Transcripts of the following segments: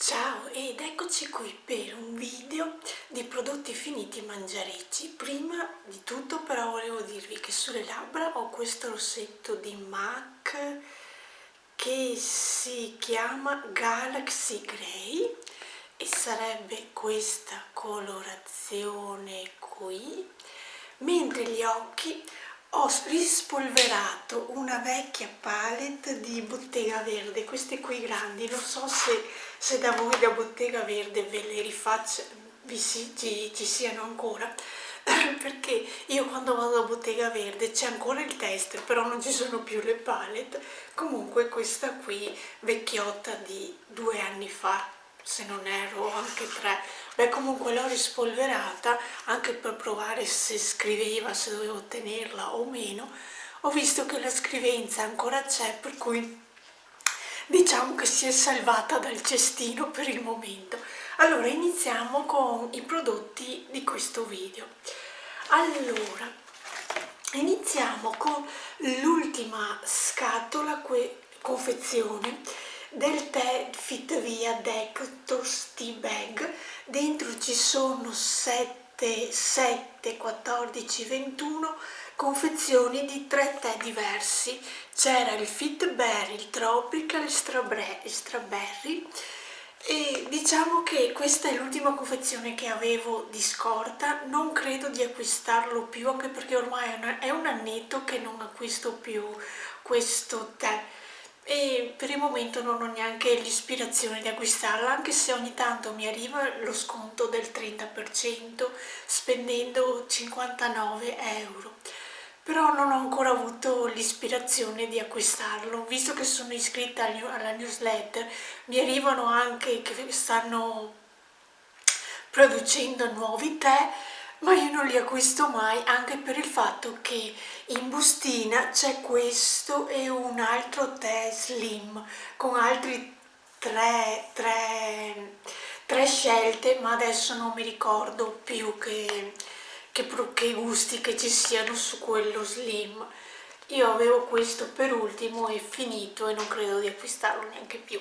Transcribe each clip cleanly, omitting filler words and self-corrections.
Ciao ed eccoci qui per un video di prodotti finiti mangiarecci. Prima di tutto però volevo dirvi che sulle labbra ho questo rossetto di MAC che si chiama Galaxy Grey e sarebbe questa colorazione qui, mentre gli occhi ho rispolverato una vecchia palette di Bottega Verde, queste qui grandi, non so se da voi da Bottega Verde ve le rifaccio, ci siano ancora, perché io quando vado a Bottega Verde c'è ancora il tester, però non ci sono più le palette. Comunque questa qui vecchiotta di 2 anni fa, se non erro, anche 3. Beh, comunque l'ho rispolverata anche per provare se scriveva, se dovevo tenerla o meno. Ho visto che la scrivenza ancora c'è, per cui diciamo che si è salvata dal cestino per il momento. Allora iniziamo con i prodotti di questo video. Allora iniziamo con l'ultima scatola, confezione del tè Fit Via Dectos Tea Bag. Dentro ci sono 7, 14, 21 confezioni di 3 tè diversi. C'era il Fit Berry, il Tropical, il Strawberry, e diciamo che questa è l'ultima confezione che avevo di scorta. Non credo di acquistarlo più, anche perché ormai è un annetto che non acquisto più questo tè e per il momento non ho neanche l'ispirazione di acquistarla, anche se ogni tanto mi arriva lo sconto del 30% spendendo 59 euro. Però non ho ancora avuto l'ispirazione di acquistarlo, visto che sono iscritta alla newsletter. Mi arrivano anche che stanno producendo nuovi tè, ma io non li acquisto mai, anche per il fatto che in bustina c'è questo e un altro tè slim con altri tre scelte, ma adesso non mi ricordo più che gusti che ci siano su quello slim. Io avevo questo per ultimo e finito e non credo di acquistarlo neanche più.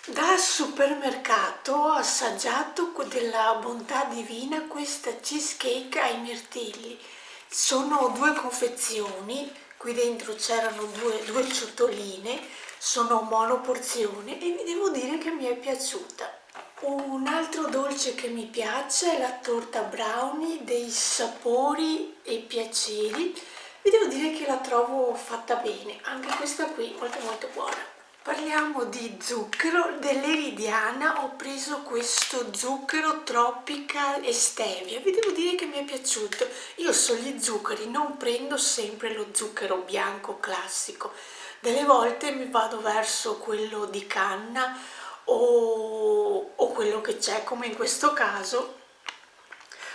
Da supermercato ho assaggiato della bontà divina questa cheesecake ai mirtilli. Sono 2 confezioni, qui dentro c'erano due ciotoline, sono monoporzione e vi devo dire che mi è piaciuta. Un altro dolce che mi piace è la torta brownie dei sapori e piaceri. Vi devo dire che la trovo fatta bene, anche questa qui molto buona. Parliamo di zucchero. Dell'Eridiana ho preso questo zucchero Tropical e Stevia, vi devo dire che mi è piaciuto. Io sugli zuccheri non prendo sempre lo zucchero bianco classico, delle volte mi vado verso quello di canna o quello che c'è, come in questo caso.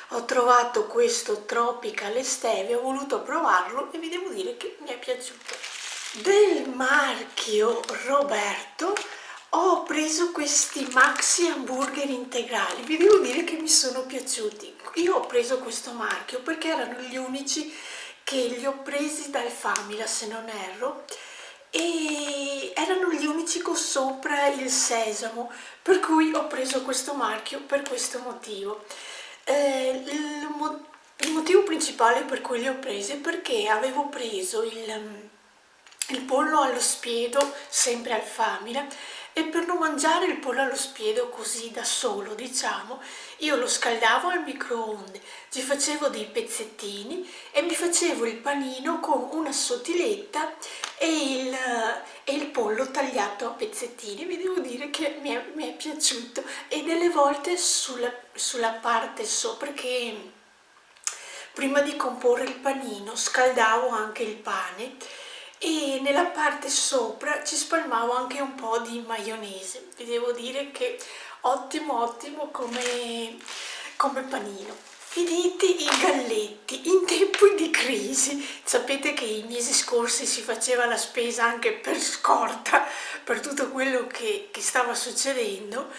Ho trovato questo Tropical e Stevia, ho voluto provarlo e vi devo dire che mi è piaciuto. Del marchio Roberto ho preso questi maxi hamburger integrali, vi devo dire che mi sono piaciuti. Io ho preso questo marchio perché erano gli unici che li ho presi dal Famila, se non erro, e erano gli unici con sopra il sesamo, per cui ho preso questo marchio per questo motivo. Il motivo principale per cui li ho presi è perché avevo preso il pollo allo spiedo sempre al Famila, e per non mangiare il pollo allo spiedo così da solo, diciamo, io lo scaldavo al microonde, ci facevo dei pezzettini e mi facevo il panino con una sottiletta e il pollo tagliato a pezzettini. Vi devo dire che mi è piaciuto, e delle volte sulla parte sopra, che prima di comporre il panino scaldavo anche il pane e nella parte sopra ci spalmavo anche un po' di maionese. Vi devo dire che ottimo come panino. Finiti i galletti, in tempi di crisi, sapete che i mesi scorsi si faceva la spesa anche per scorta, per tutto quello che stava succedendo,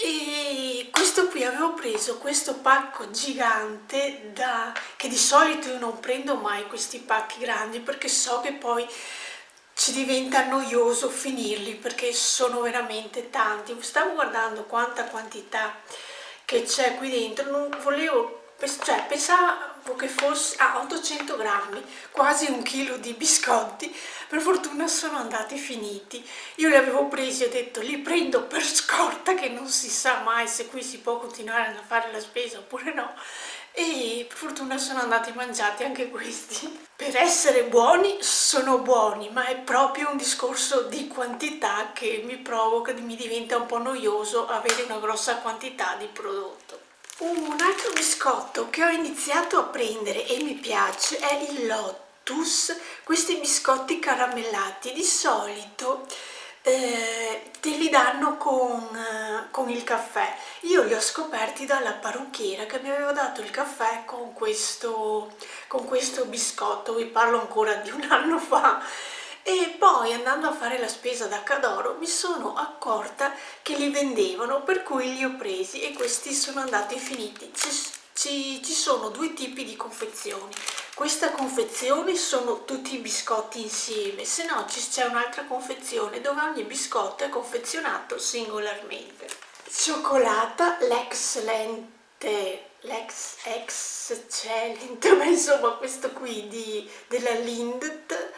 e questo qui avevo preso questo pacco gigante che di solito io non prendo mai questi pacchi grandi perché so che poi ci diventa noioso finirli perché sono veramente tanti. Stavo guardando quanta quantità che c'è qui dentro, non volevo, cioè pensavo che fosse 800 grammi, quasi un chilo di biscotti. Per fortuna sono andati finiti. Io li avevo presi, ho detto li prendo per scorta, che non si sa mai se qui si può continuare a fare la spesa oppure no, e per fortuna sono andati mangiati anche questi. Per essere buoni sono buoni, ma è proprio un discorso di quantità che mi provoca, mi diventa un po' noioso avere una grossa quantità di prodotto. Un altro biscotto che ho iniziato a prendere e mi piace è il Lotus, questi biscotti caramellati. Di solito te li danno con il caffè. Io li ho scoperti dalla parrucchiera che mi aveva dato il caffè con questo biscotto, vi parlo ancora di un anno fa. E poi andando a fare la spesa da Cadoro mi sono accorta che li vendevano, per cui li ho presi e questi sono andati finiti. Ci sono due tipi di confezioni. Questa confezione sono tutti i biscotti insieme, se no c'è un'altra confezione dove ogni biscotto è confezionato singolarmente. Cioccolata, l'ex Excellent, ma insomma questo qui della Lindt,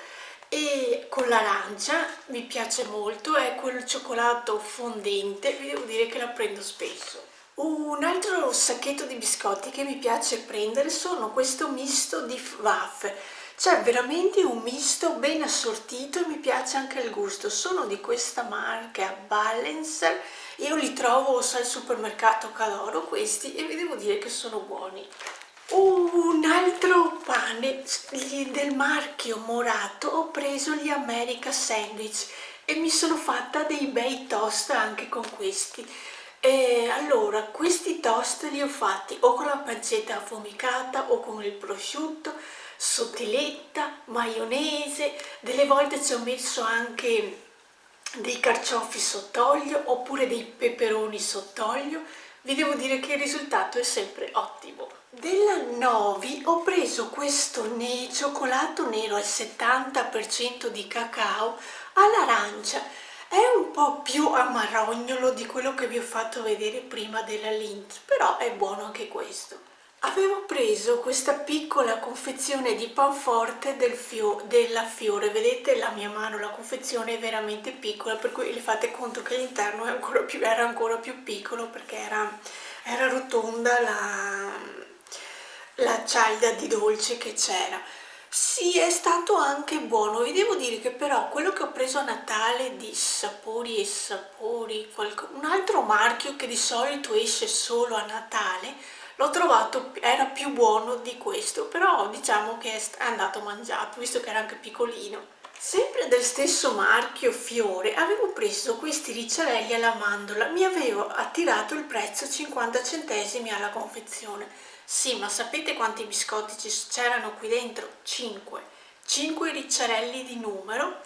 e con l'arancia mi piace molto, è quel cioccolato fondente, vi devo dire che la prendo spesso. Un altro sacchetto di biscotti che mi piace prendere sono questo misto di waffle. C'è veramente un misto ben assortito e mi piace anche il gusto. Sono di questa marca Balancer, io li trovo al supermercato Cadoro questi e vi devo dire che sono buoni. Un altro pane del marchio Morato, ho preso gli America Sandwich e mi sono fatta dei bei toast anche con questi. Allora, questi toast li ho fatti o con la pancetta affumicata o con il prosciutto, sottiletta, maionese, delle volte ci ho messo anche dei carciofi sott'olio oppure dei peperoni sott'olio. Vi devo dire che il risultato è sempre ottimo. Della Novi ho preso questo cioccolato nero al 70% di cacao all'arancia. È un po' più amarognolo di quello che vi ho fatto vedere prima della Lindt, però è buono anche questo. Avevo preso questa piccola confezione di panforte della Fiore, vedete la mia mano, la confezione è veramente piccola, per cui le fate conto che l'interno era ancora più piccolo perché era rotonda la cialda di dolce che c'era. Sì, è stato anche buono. Vi devo dire che però quello che ho preso a Natale di Sapori e Sapori, un altro marchio che di solito esce solo a Natale, l'ho trovato, era più buono di questo, però diciamo che è andato mangiato, visto che era anche piccolino. Sempre del stesso marchio Fiore avevo preso questi ricciarelli alla mandorla, mi avevo attirato il prezzo 50 centesimi alla confezione. Sì, ma sapete quanti biscotti c'erano qui dentro? 5 ricciarelli di numero,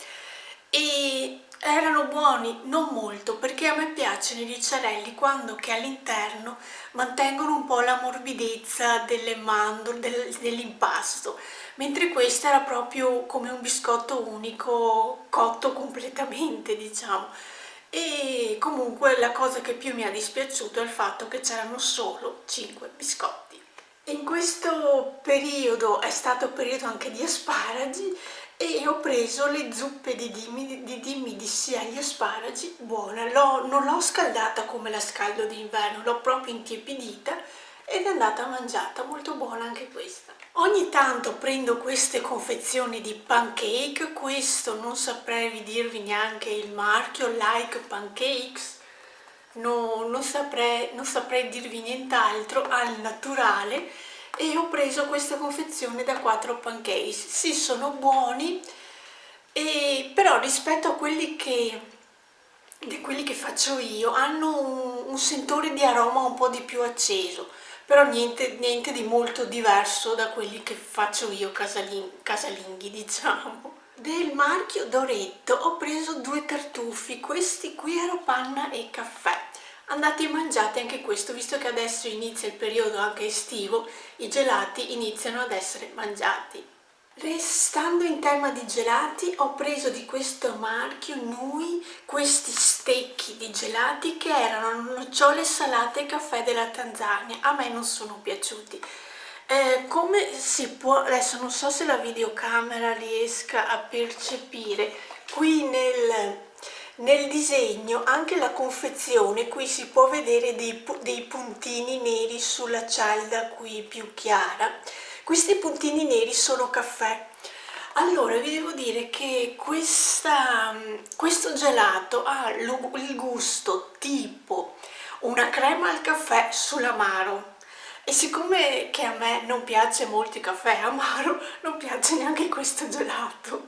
e erano buoni non molto perché a me piacciono i ricciarelli quando che all'interno mantengono un po' la morbidezza delle mandorle, dell'impasto, mentre questo era proprio come un biscotto unico cotto completamente, diciamo. E comunque la cosa che più mi ha dispiaciuto è il fatto che c'erano solo 5 biscotti. In questo periodo è stato periodo anche di asparagi e ho preso le zuppe di dimmi di sì agli asparagi, buona. Non l'ho scaldata come la scaldo d'inverno, l'ho proprio intiepidita ed è andata mangiata, molto buona anche questa. Ogni tanto prendo queste confezioni di pancake, questo non saprei dirvi neanche il marchio, Like Pancakes. No, non saprei dirvi nient'altro, al naturale, e ho preso questa confezione da 4 pancakes. Sì, sono buoni, però rispetto a di quelli che faccio io hanno un sentore di aroma un po' di più acceso, però niente di molto diverso da quelli che faccio io casalinghi, diciamo. Del marchio Doretto ho preso 2 tartufi, questi qui ero panna e caffè, andati mangiati anche questo, visto che adesso inizia il periodo anche estivo, i gelati iniziano ad essere mangiati. Restando in tema di gelati, ho preso di questo marchio Nui questi stecchi di gelati che erano nocciole salate e caffè della Tanzania. A me non sono piaciuti. Come si può, adesso non so se la videocamera riesca a percepire, qui nel disegno, anche la confezione, qui si può vedere dei puntini neri sulla cialda qui più chiara. Questi puntini neri sono caffè. Allora, vi devo dire che questo gelato ha il gusto tipo una crema al caffè sull'amaro. E siccome che a me non piace molto il caffè amaro, non piace neanche questo gelato.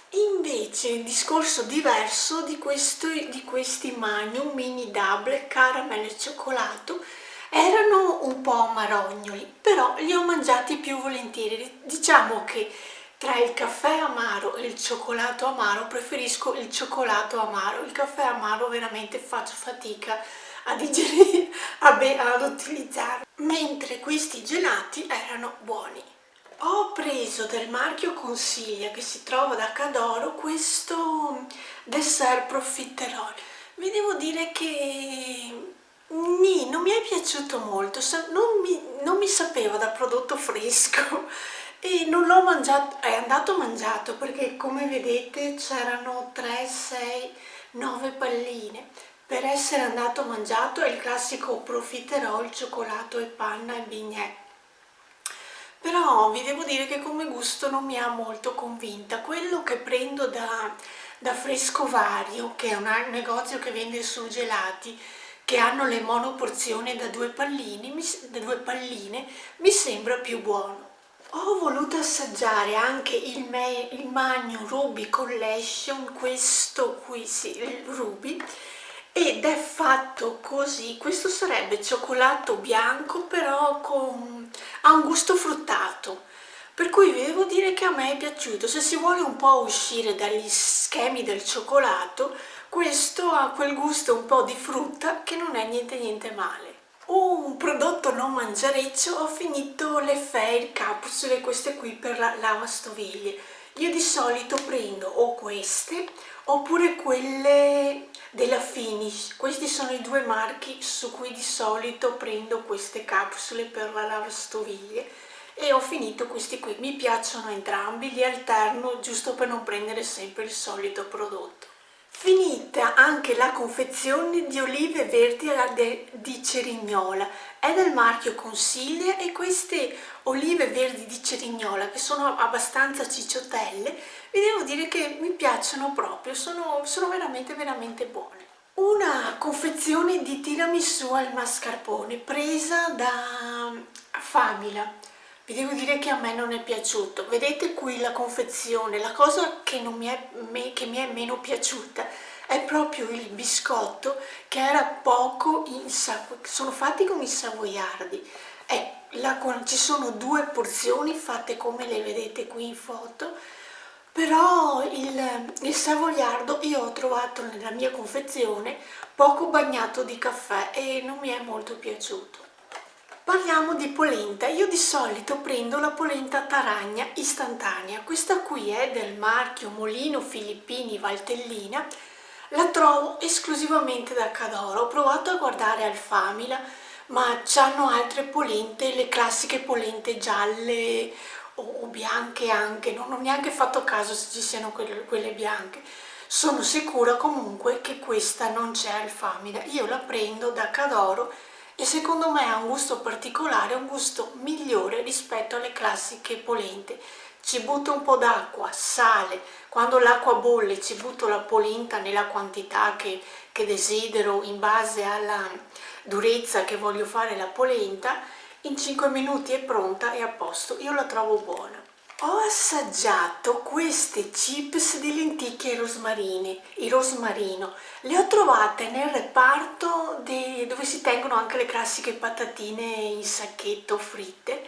Invece il discorso diverso di questi Magnum Mini Double Caramel e cioccolato, erano un po' amarognoli, però li ho mangiati più volentieri. Diciamo che tra il caffè amaro e il cioccolato amaro preferisco il cioccolato amaro. Il caffè amaro veramente faccio fatica a digerire, ad utilizzarlo, mentre questi gelati erano buoni. Ho preso del marchio Consiglia, che si trova da Cadoro, questo dessert profiterol. Vi devo dire che non mi è piaciuto molto, non mi sapeva da prodotto fresco e non l'ho mangiato, è andato mangiato perché come vedete c'erano 3, 6, 9 palline. Per essere andato mangiato è il classico profiterol, cioccolato e panna e bignè. Però vi devo dire che come gusto non mi ha molto convinta. Quello che prendo da Frescovario, che è un negozio che vende surgelati, che hanno le monoporzioni da due palline, mi sembra più buono. Ho voluto assaggiare anche il Magnum Ruby Collection, questo qui sì, il Ruby, ed è fatto così. Questo sarebbe cioccolato bianco però ha un gusto fruttato, per cui vi devo dire che a me è piaciuto. Se si vuole un po' uscire dagli schemi del cioccolato, questo ha quel gusto un po' di frutta che non è niente male. Un prodotto non mangiareccio, ho finito le Fair capsule, queste qui per la lavastoviglie. Io di solito prendo o queste oppure quelle della Finish. Questi sono i due marchi su cui di solito prendo queste capsule per la lavastoviglie e ho finito questi qui. Mi piacciono entrambi, li alterno giusto per non prendere sempre il solito prodotto. Finita anche la confezione di olive verdi di Cerignola, è del marchio Consiglia, e queste olive verdi di Cerignola, che sono abbastanza cicciottelle, vi devo dire che mi piacciono proprio, sono veramente buone. Una confezione di tiramisù al mascarpone presa da Famila. Vi devo dire che a me non è piaciuto. Vedete qui la confezione, la cosa che mi è meno piaciuta è proprio il biscotto, che era poco sono fatti con i savoiardi. Ci sono due porzioni fatte come le vedete qui in foto, però il savoiardo io ho trovato nella mia confezione poco bagnato di caffè e non mi è molto piaciuto. Parliamo di polenta. Io di solito prendo la polenta Taragna istantanea. Questa qui è del marchio Molino Filippini Valtellina. La trovo esclusivamente da Cadoro. Ho provato a guardare al Famila, ma c'hanno altre polente, le classiche polente gialle o bianche anche. Non ho neanche fatto caso se ci siano quelle bianche. Sono sicura comunque che questa non c'è al Famila. Io la prendo da Cadoro e secondo me ha un gusto particolare, un gusto migliore rispetto alle classiche polente. Ci butto un po' d'acqua, sale, quando l'acqua bolle ci butto la polenta nella quantità che desidero in base alla durezza che voglio fare la polenta, in 5 minuti è pronta e a posto, io la trovo buona. Ho assaggiato queste chips di lenticchie e rosmarino, le ho trovate nel reparto dove si tengono anche le classiche patatine in sacchetto fritte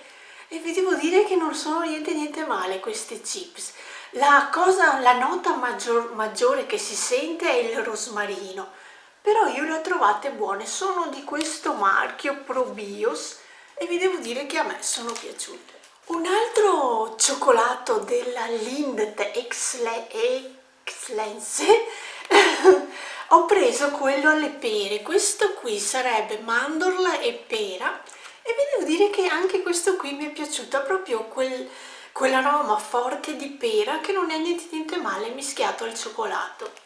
e vi devo dire che non sono niente male queste chips. La nota maggiore che si sente è il rosmarino, però io le ho trovate buone, sono di questo marchio ProBios e vi devo dire che a me sono piaciute. Un altro cioccolato della Lindt Excellence ho preso quello alle pere. Questo qui sarebbe mandorla e pera e vi devo dire che anche questo qui mi è piaciuto, ha proprio quell'aroma forte di pera che non è niente male mischiato al cioccolato.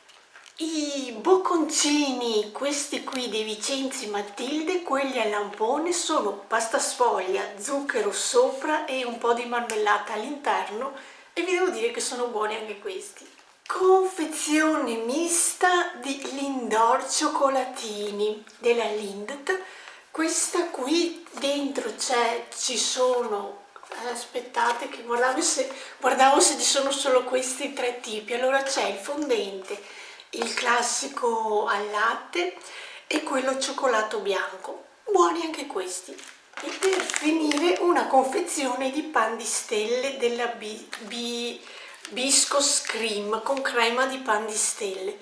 I bocconcini, questi qui di Vincenzi Matilde, quelli al lampone, sono pasta sfoglia, zucchero sopra e un po' di marmellata all'interno e vi devo dire che sono buoni anche questi. Confezione mista di Lindor cioccolatini della Lindt. Questa qui dentro ci sono, aspettate che guardavo se ci sono solo questi tre tipi. Allora c'è il fondente, il classico al latte e quello al cioccolato bianco, buoni anche questi. E per finire una confezione di pan di stelle della Biscos Cream con crema di pan di stelle.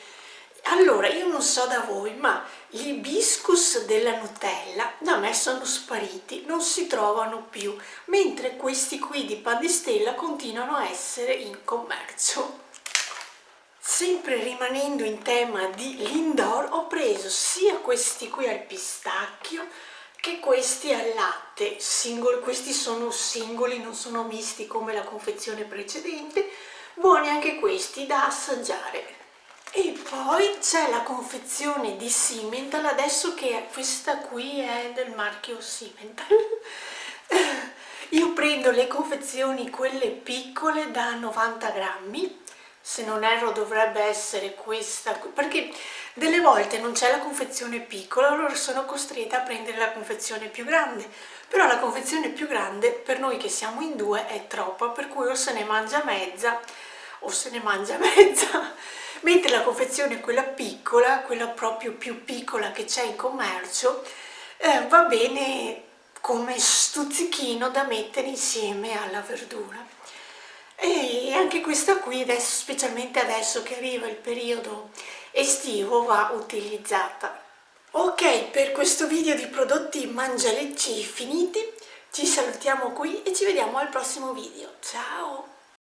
Allora, io non so da voi, ma gli biscus della Nutella da me sono spariti, non si trovano più, mentre questi qui di pan di stella continuano a essere in commercio. Sempre rimanendo in tema di Lindor, ho preso sia questi qui al pistacchio che questi al latte, questi sono singoli, non sono misti come la confezione precedente, buoni anche questi da assaggiare. E poi c'è la confezione di Simmental, adesso che questa qui è del marchio Simmental. Io prendo le confezioni quelle piccole da 90 grammi, se non erro dovrebbe essere questa, perché delle volte non c'è la confezione piccola, allora sono costretta a prendere la confezione più grande, però la confezione più grande per noi che siamo in due è troppa, per cui o se ne mangia mezza o se ne mangia mezza, mentre la confezione quella piccola, quella proprio più piccola che c'è in commercio, va bene come stuzzichino da mettere insieme alla verdura. E anche questa qui adesso, specialmente adesso che arriva il periodo estivo, va utilizzata. Ok, per questo video di prodotti mangialecci finiti, ci salutiamo qui e ci vediamo al prossimo video. Ciao!